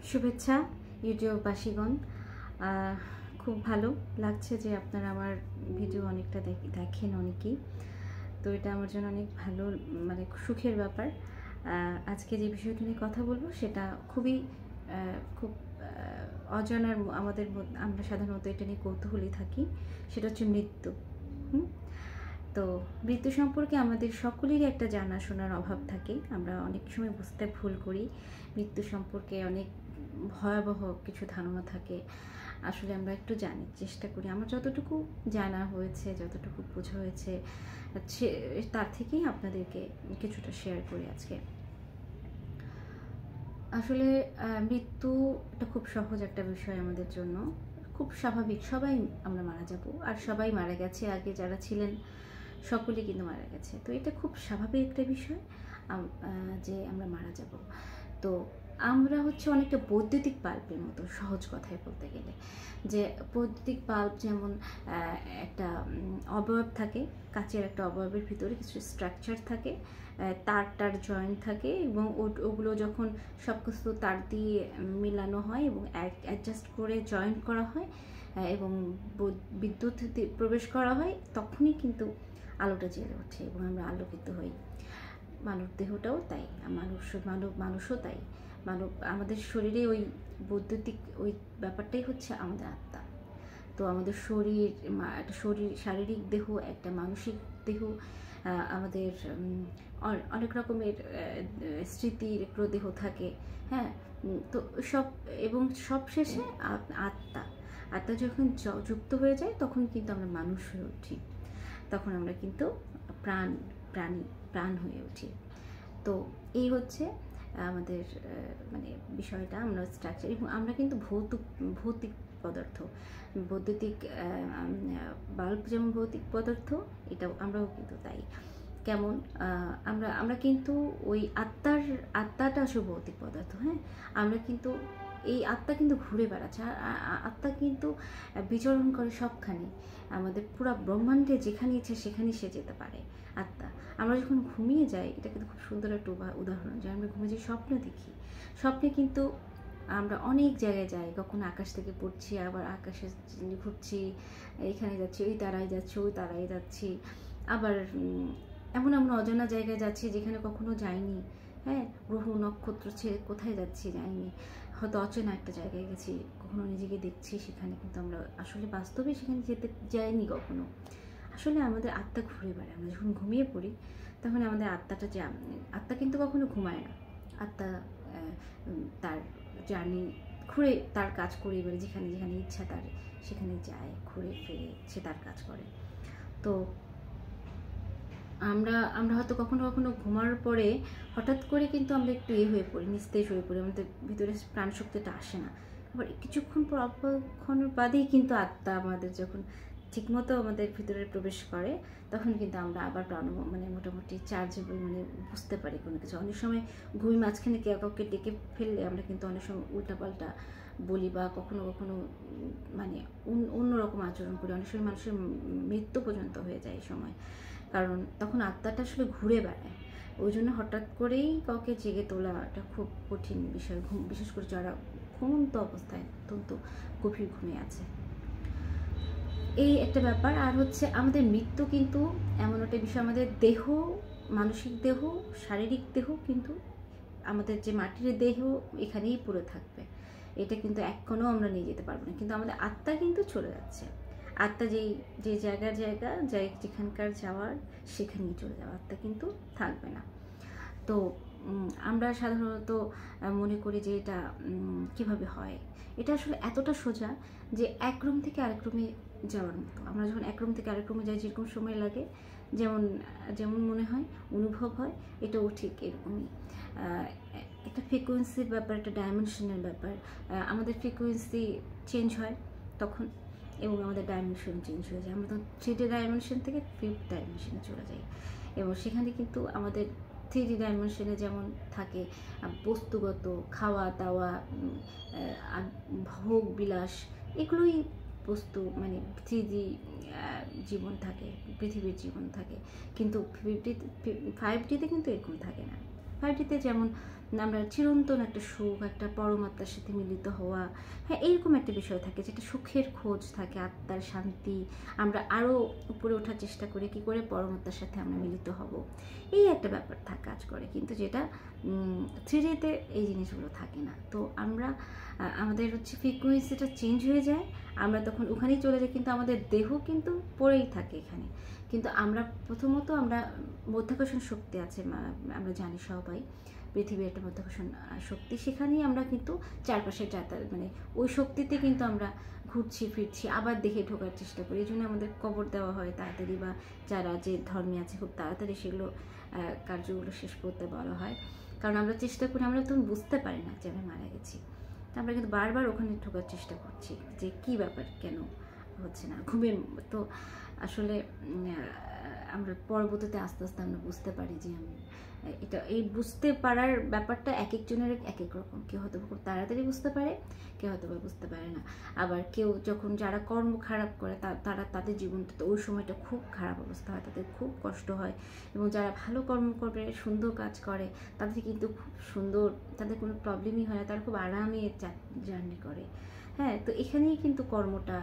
শুভেচ্ছা ইউটিউববাসীগণ। খুব ভালো লাগছে যে আপনারা আমার ভিডিও অনেকটা দেখেন অনেকেই, তো এটা আমার জন্য অনেক ভালো, মানে সুখের ব্যাপার। আজকে যে বিষয়টা নিয়ে কথা বলবো সেটা খুব অজানার, আমরা সাধারণত এটা নিয়ে কৌতূহলী থাকি, সেটা হচ্ছে মৃত্যু। তো মৃত্যু সম্পর্কে আমাদের সকলেরই একটা জানাশোনার অভাব থাকে। আমরা অনেক সময় বুঝতে ভুল করি, মৃত্যু সম্পর্কে অনেক ভয়াবহ কিছু ধারণা থাকে। আসলে আমরা একটু জানার চেষ্টা করি, আমার যতটুকু জানা হয়েছে, যতটুকু বোঝা হয়েছে, তার থেকেই আপনাদেরকে কিছুটা শেয়ার করি আজকে। আসলে মৃত্যু এটা খুব সহজ একটা বিষয় আমাদের জন্য, খুব স্বাভাবিক। সবাই আমরা মারা যাব, আর সবাই মারা গেছে, আগে যারা ছিলেন সকলে কিন্তু মারা গেছে। তো এটা খুব স্বাভাবিক একটা বিষয় যে আমরা মারা যাব। তো আমরা হচ্ছে অনেকটা বৈদ্যুতিক বাল্বের মতো, সহজ কথায় বলতে গেলে। যে বৈদ্যুতিক বাল্ব যেমন একটা অবয়ব থাকে, কাচের একটা অবয়বের ভিতরে কিছু স্ট্রাকচার থাকে, তার জয়েন্ট থাকে, এবং ওগুলো যখন সব কিছু তার দিয়ে মেলানো হয় এবং অ্যাডজাস্ট করে জয়েন্ট করা হয় এবং বিদ্যুৎ প্রবেশ করা হয়, তখনই কিন্তু আলোটা জ্বলে ওঠে এবং আমরা আলোকিত হই। মানব দেহটাও তাই, মানুষও তাই। আমাদের শরীরে ওই বৈদ্যুতিক ওই ব্যাপারটাই হচ্ছে আমাদের আত্মা। তো আমাদের একটা শারীরিক দেহ, একটা মানসিক দেহ, আমাদের অনেক রকমের স্মৃতির দেহ থাকে। হ্যাঁ, তো সব শেষে আত্মা যখন যুক্ত হয়ে যায়, তখন কিন্তু আমরা মানুষ হয়ে উঠি, তখন আমরা কিন্তু প্রাণ হয়ে উঠি। তো এই হচ্ছে আমাদের মানে বিষয়টা, আমরা স্ট্রাকচার, এবং আমরা কিন্তু ভৌতিক পদার্থ। বৈদ্যুতিক বাল্ব যেমন ভৌতিক পদার্থ, আমরাও কিন্তু তাই। কেমন আমরা কিন্তু ওই আত্মাটা আসলে ভৌতিক পদার্থ। হ্যাঁ, আমরা কিন্তু এই আত্মা কিন্তু ঘুরে বেড়াচ্ছে, আর আত্মা কিন্তু বিচরণ করে সবখানে, আমাদের পুরো ব্রহ্মাণ্ডে যেখানে ইচ্ছে সেখানেই সে যেতে পারে আত্মা। আমরা যখন ঘুমিয়ে যাই, এটা কিন্তু খুব সুন্দর একটা উদাহরণ, যে আমরা ঘুমিয়ে যাই, স্বপ্ন দেখি, স্বপ্নে কিন্তু আমরা অনেক জায়গায় যাই, কখনো আকাশ থেকে পড়ছি, আবার আকাশে ঘুরছি, এখানে যাচ্ছি, ওই তারায় যাচ্ছি, ওই তারায় যাচ্ছি, আবার এমন অজানা জায়গায় যাচ্ছি যেখানে কখনো যাইনি। হ্যাঁ, গ্রহ নক্ষত্র ছেড়ে কোথায় যাচ্ছি যাইনি, হয়তো অচেনা একটা জায়গায় গেছি, কখনো নিজেকে দেখছি সেখানে, কিন্তু আমরা আসলে বাস্তবে সেখানে যেতে যাইনি কখনো। আসলে আমাদের আত্মা ঘুরে বেড়ায়। আমরা যখন ঘুমিয়ে পড়ি, তখন আমাদের আত্মা কিন্তু কখনো ঘুমায় না। আত্মা তার জার্নি ঘুরে তার কাজ করে এবারে যেখানে যেখানে ইচ্ছা তার সেখানে যায়, ঘুরে ফিরে সে তার কাজ করে। তো আমরা হয়তো কখনো ঘুমার পরে হঠাৎ করে কিন্তু আমরা একটু হয়ে পড়ি, নিস্তেজ হয়ে পড়ি, আমাদের ভিতরে প্রাণশক্তিটা আসে না। আবার কিছুক্ষণ পর, অল্পক্ষণ বাদেই কিন্তু আত্মা আমাদের যখন ঠিকমতো আমাদের ভিতরে প্রবেশ করে, তখন কিন্তু আমরা আবার মোটামুটি চার্জেবল, বুঝতে পারি কোনো কিছু। অনেক সময় ঘুমি মাঝখানে কাউকে ডেকে ফেললে আমরা কিন্তু অনেক সময় উল্টাপাল্টা বলি, বা কখনো অন্যরকম আচরণ করি। অনেক সময় মানুষের মৃত্যু পর্যন্ত হয়ে যায় এই সময়, কারণ তখন আত্মাটা আসলে ঘুরে বেড়ায়। ওই জন্য হঠাৎ করেই কাউকে জেগে তোলাটা খুব কঠিন বিষয়, বিশেষ করে যারা ঘুমন্ত অবস্থায় অত্যন্ত গভীর ঘুমিয়ে আছে। এই একটা ব্যাপার। আর হচ্ছে আমাদের মৃত্যু কিন্তু এমন একটা বিষয়, আমাদের দেহ, মানসিক দেহ, শারীরিক দেহ কিন্তু আমাদের যে মাটির দেহ এখানেই পড়ে থাকবে, এটা কিন্তু এখনো আমরা নিয়ে যেতে পারবো না। কিন্তু আমাদের আত্মা কিন্তু চলে যাচ্ছে। আত্মা যে যেখানকার যাওয়ার সেখানেই চলে যাওয়া, আত্মা কিন্তু থাকবে না। তো আমরা সাধারণত মনে করি যে এটা কিভাবে হয়। এটা আসলে এতটা সোজা যে এক রুম থেকে আরেক রুমে যাওয়ার মতো। আমরা যখন এক রুম থেকে আরেক রুমে যাই, যেরকম সময় লাগে, যেমন মনে হয়, অনুভব হয়, এটাও ঠিক এরকমই। একটা ফ্রিকোয়েন্সির ব্যাপার, একটা ডাইমেনশনের ব্যাপার। আমাদের ফ্রিকোয়েন্সি চেঞ্জ হয় তখন, এবং আমাদের ডাইমেনশন চেঞ্জ হয়ে যায়। আমরা তো 3D ডাইমেনশন থেকে 5th ডাইমেনশনে চলে যাই, এবং সেখানে কিন্তু আমাদের 3D ডাইমেনশনে যেমন থাকে বস্তুগত খাওয়া দাওয়া, ভোগ বিলাস, এগুলোই বস্তু, 3D জীবন থাকে, পৃথিবীর জীবন থাকে। কিন্তু 5Dতে কিন্তু এরকম থাকে না। 5Dতে যেমন আমরা চিরন্তন একটা সুখ, একটা পরমাত্মার সাথে মিলিত হওয়া, হ্যাঁ এরকম একটা বিষয় থাকে, যেটা সুখের খোঁজ থাকে, আত্মার শান্তি, আমরা আরও উপরে ওঠার চেষ্টা করি কী করে পরমাত্মার সাথে আমরা মিলিত হব, এই একটা ব্যাপার কাজ করে। কিন্তু যেটা 3Dতে এই জিনিসগুলো থাকে না। তো আমরা আমাদের হচ্ছে ফ্রিকোয়েন্সিটা চেঞ্জ হয়ে যায়, আমরা তখন ওখানেই চলে যাই, কিন্তু আমাদের দেহ কিন্তু পড়েই থাকে এখানে। কিন্তু আমরা প্রথমত আমরা মাধ্যাকর্ষণ শক্তি আছে, আমরা জানি সবাই পৃথিবীর একটা মাধ্যাকর্ষণ শক্তি, সেখানেই আমরা কিন্তু চারপাশে যাতায়াত মানে ওই শক্তিতে কিন্তু আমরা ঘুরছি ফিরছি, আবার দেখে ঢোকার চেষ্টা করি। এই জন্য আমাদের কবর দেওয়া হয় তাড়াতাড়ি, বা যারা যে ধর্মে আছে খুব তাড়াতাড়ি সেগুলো কার্যগুলো শেষ করতে বলা হয়, কারণ আমরা চেষ্টা করি, আমরা তখন বুঝতে পারি না যে আমরা মারা গেছি, আমরা কিন্তু বারবার ওখানে ঢোকার চেষ্টা করছি যে কী ব্যাপার, কেন হচ্ছে না ঘুমের। তো আসলে আমরা পরবর্তীতে আস্তে আস্তে আমরা বুঝতে পারি যে এটা এই বুঝতে পারার ব্যাপারটা এক একজনের এক এক রকম। কেউ হয়তো খুব তাড়াতাড়ি বুঝতে পারে, কেউ হয়তো বা বুঝতে পারে না। আবার কেউ যখন যারা কর্ম খারাপ করে তারা তাদের জীবনটা তো ওই সময়টা খুব খারাপ অবস্থা হয়, তাদের খুব কষ্ট হয়। এবং যারা ভালো কর্ম করে সুন্দর কাজ করে তাদের কিন্তু খুব সুন্দর, তাদের কোনো প্রবলেমই হয় না, তারা খুব আরামে জার্নি করে। হ্যাঁ, তো এখানেই কিন্তু কর্মটা,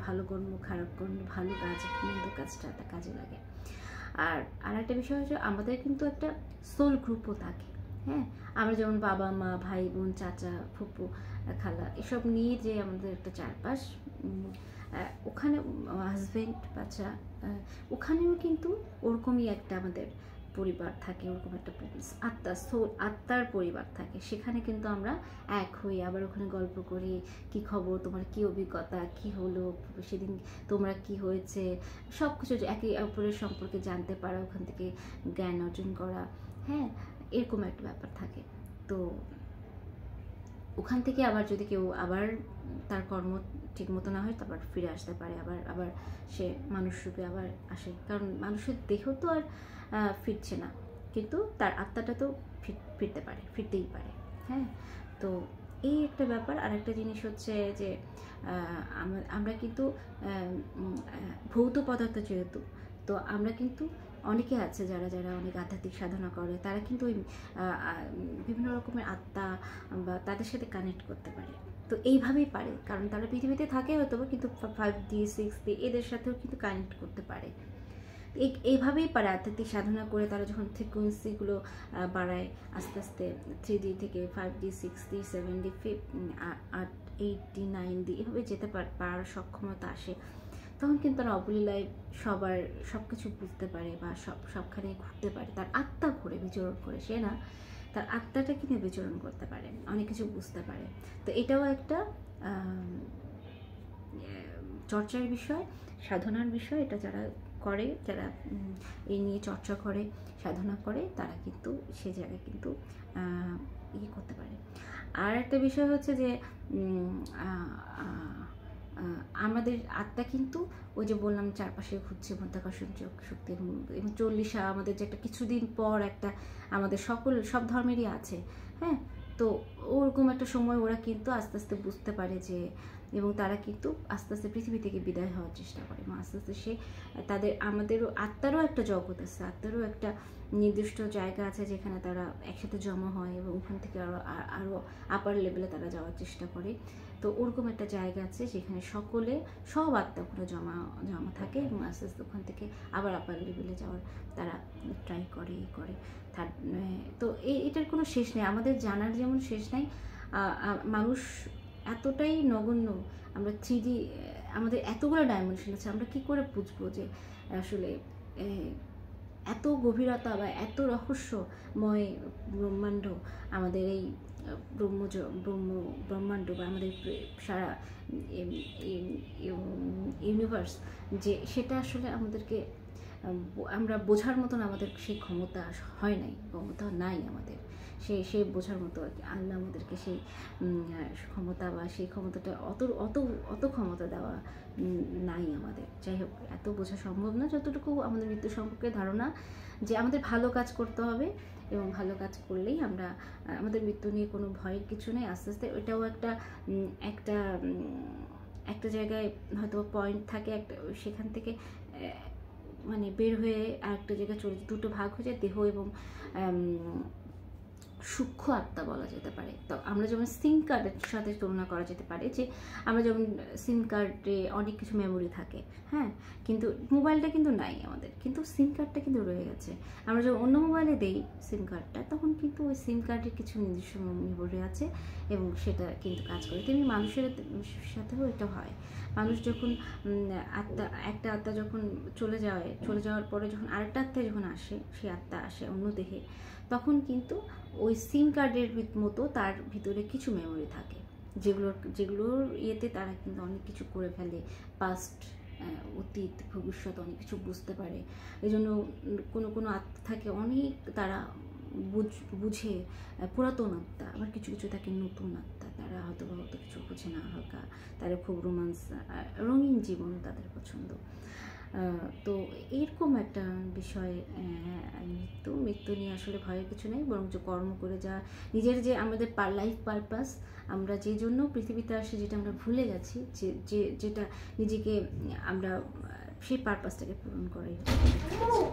ভালো কর্ম খারাপ কর্ম, ভালো কাজ মন্দ কাজটা কাজে লাগে। আর একটা বিষয় হচ্ছে আমাদের কিন্তু একটা সোল গ্রুপও থাকে। হ্যাঁ, আমরা যেমন বাবা মা ভাই বোন চাচা ফুপু খালা এসব নিয়ে যে আমাদের একটা চারপাশ, ওখানে হাজব্যান্ড বাচ্চা, ওখানেও কিন্তু ওরকমই একটা আমাদের পরিবার থাকে, ওরকম একটা আত্মার পরিবার থাকে। সেখানে কিন্তু আমরা এক হই, আবার ওখানে গল্প করি, কি খবর, তোমার কি অভিজ্ঞতা, কি হলো সেদিন, তোমরা কি হয়েছে, সব কিছু একে অপরের সম্পর্কে জানতে পারা, ওখান থেকে জ্ঞান অর্জন করা। হ্যাঁ, এরকম একটা ব্যাপার থাকে। তো ওখান থেকে আবার যদি কেউ আবার তার কর্ম ঠিক মতো না হয়, তারপর ফিরে আসতে পারে, আবার সে মানুষ রূপে আবার আসে, কারণ মানুষের দেহ তো আর ফিরছে না, কিন্তু তার আত্মাটা তো ফিরতেই পারে। হ্যাঁ, তো এই একটা ব্যাপার। আর একটা জিনিস হচ্ছে যে আমরা কিন্তু ভৌত পদার্থ যেহেতু, তো আমরা কিন্তু অনেকে আছে যারা অনেক আধ্যাত্মিক সাধনা করে, তারা কিন্তু ওই বিভিন্ন রকমের আত্মা বা তাদের সাথে কানেক্ট করতে পারে। তো এইভাবেই পারে, কারণ তারা পৃথিবীতে থাকে হয়তো, কিন্তু 5D 6D এদের সাথেও কিন্তু কানেক্ট করতে পারে। এইভাবেই পারে আধ্যাত্মিক সাধনা করে তারা যখন ফ্রিকোয়েন্সিগুলো বাড়ায় আস্তে আস্তে 3D থেকে 5D 6D 7D 8D 9D এভাবে যেতে পারার সক্ষমতা আসে, তখন কিন্তু তারা অবলীলায় সব কিছু বুঝতে পারে বা সবখানে ঘুরতে পারে। তার আত্মা ঘুরে বিচরণ করে, সে না, তার আত্মাটা কিনে বিচরণ করতে পারে, অনেক কিছু বুঝতে পারে। তো এটাও একটা চর্চার বিষয়, সাধনার বিষয়। এটা যারা করে, যারা এই নিয়ে চর্চা করে, সাধনা করে, তারা কিন্তু সে জায়গায় কিন্তু করতে পারে। আর একটা বিষয় হচ্ছে যে আমাদের আত্মা কিন্তু ওই যে বললাম চারপাশে ঘুরছে মাধ্যাকর্ষণ শক্তি, এবং 40 আমাদের যে একটা কিছুদিন পর একটা আমাদের সব ধর্মেরই আছে। হ্যাঁ, তো ওরকম একটা সময় ওরা কিন্তু আস্তে আস্তে বুঝতে পারে যে, এবং তারা কিন্তু আস্তে আস্তে পৃথিবী থেকে বিদায় হওয়ার চেষ্টা করে, এবং আস্তে আস্তে সে আমাদেরও আত্মারও একটা জগৎ আছে, আত্মারও একটা নির্দিষ্ট জায়গা আছে যেখানে তারা একসাথে জমা হয়, এবং ওখান থেকে আরও আপার লেভেলে তারা যাওয়ার চেষ্টা করে। তো ওরকম একটা জায়গা আছে যেখানে সব আত্মাগুলো জমা থাকে, এবং আস্তে আস্তে ওখান থেকে আবার আপার লেভেলে যাওয়ার তারা ট্রাই করে তো এটার কোনো শেষ নেই, আমাদের জানার যেমন শেষ নাই। মানুষ এতটাই নগণ্য, আমরা 3D, আমাদের এতগুলো ডাইমেনশন আছে, আমরা কি করে বুঝবো যে আসলে এত গভীরতা বা এত রহস্যময় ব্রহ্মাণ্ড, আমাদের এই ব্রহ্মাণ্ড বা আমাদের সারা ইউনিভার্স, যে সেটা আসলে আমাদেরকে আমরা বোঝার মতন আমাদের সেই ক্ষমতা হয় নাই, ক্ষমতা নাই আমাদের, সেই বোঝার মতো আর কি। আল্লাহ আমাদেরকে সেই ক্ষমতা বা সেই ক্ষমতাটা অত ক্ষমতা দেওয়া নাই আমাদের। যাই হোক, এত বোঝা সম্ভব না, যতটুকু আমাদের মৃত্যু সম্পর্কে ধারণা, যে আমাদের ভালো কাজ করতে হবে, এবং ভালো কাজ করলেই আমাদের মৃত্যু নিয়ে কোনো ভয়ের কিছু নেই। আস্তে আস্তে ওইটাও একটা জায়গায় হয়তো পয়েন্ট থাকে, সেখান থেকে মানে বের হয়ে আরেকটা জায়গায় চলে, দুটো ভাগ হয়ে যায়, দেহ এবং সূক্ষ্ম আত্মা বলা যেতে পারে। তো আমরা যেমন সিম কার্ডের সাথে তুলনা করা যেতে পারে যে আমরা যেমন সিম কার্ডে অনেক কিছু মেমোরি থাকে, হ্যাঁ, কিন্তু মোবাইলটা কিন্তু নাই আমাদের, কিন্তু সিম কার্ডটা কিন্তু রয়ে গেছে। আমরা যখন অন্য মোবাইলে দেই সিম কার্ডটা, তখন কিন্তু ওই সিম কার্ডের কিছু নিজস্ব মেমোরি আছে এবং সেটা কিন্তু কাজ করে। তেমনি মানুষের সাথেও এটা হয়। মানুষ যখন একটা আত্মা যখন চলে যাওয়ার পরে যখন আরেকটা আত্মা যখন আসে, সেই আত্মা আসে অন্য দেহে, তখন কিন্তু ওই সিম কার্ডের মতো তার ভিতরে কিছু মেমোরি থাকে, যেগুলোর ইয়েতে তারা কিন্তু অনেক কিছু করে ফেলে, পাস্ট, অতীত, ভবিষ্যৎ অনেক কিছু বুঝতে পারে। এই জন্য কোনো আত্মা থাকে অনেক, তারা বুঝে, পুরাতন আত্মা, আবার কিছু কিছু থাকে নতুন আত্মা, তারা হয়তো কিছু বুঝে না, হালকা, তারা খুব রোমান্স, রঙিন জীবন তাদের পছন্দ। তো এরকম একটা বিষয়। মৃত্যু নিয়ে আসলে ভয়ের কিছু নেই, বরং যে কর্ম করে যা নিজের যে আমাদের লাইফ পারপাস, আমরা যে জন্য পৃথিবীতে আসি, যেটা আমরা ভুলে গেছি, যেটা নিজেকে আমরা সেই পারপাসটাকে পূরণ করাই।